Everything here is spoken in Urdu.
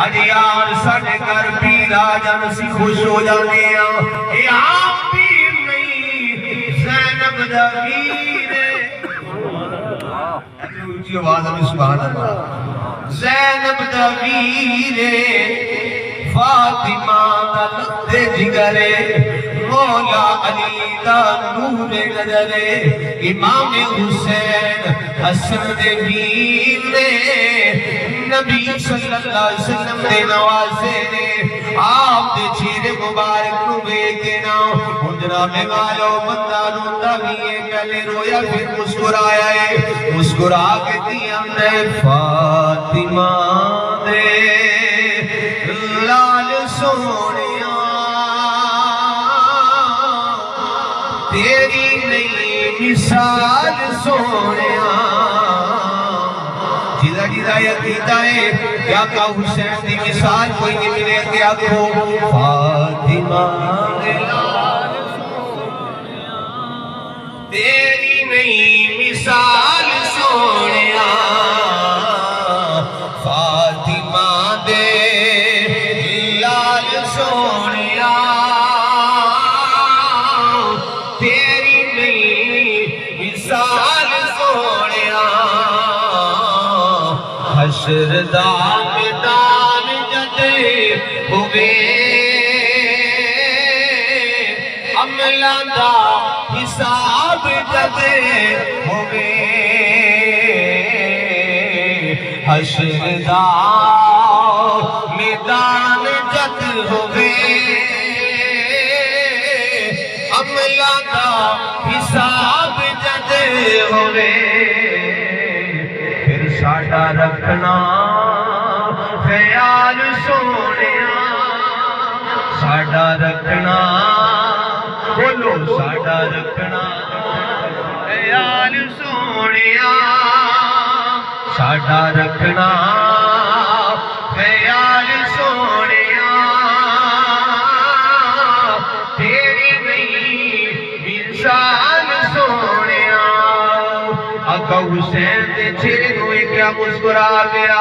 اج یار ساڈے گھر پیر آ جان سی خوش ہو جانے ہیں اے عام پیر نہیں زینب دا پیر ہے اونچی آواز میں سبحان اللہ زینب دا پیر ہے فاطمہ دا لطف جگر ہے مولا علی دا نور نظر ہے امام حسین حسن دے پیر نے نبی صلی اللہ علیہ وسلم دے نوازے نے آپ دے چہرے مبارک نو ویکھ کے نا ہنجرا میں والو بندہ روتا بھی ہے پہلے رویا پھر مسکرایا ہے مسکرا کے دیا میں فاطمہ دے لال سونیا تیری نئی مثال سونیا جیدہ جیدہ یقیدہ ہے کیا کہ حسین دی مثال کوئی نہیں ملے کیا کو فاطمہ لال سونیا تیری نئی مثال سونیا فاطمہ دے لال سونیا تیری نئی مثال سونیا حشر دا میدان جدے ہوئے عملہ دا حساب جدے ہوئے حشر دا میدان جد ہوئے عملہ دا حساب جدے ہوئے ساڈا رکھنا خیال سونیا ساڈا رکھنا بولو ساڈا رکھنا خیال سونیا ساڈا رکھنا خیال سونیا تیری نئی مثال سونیا آقا حسین دے چہرے نو کیا مسکرا گیا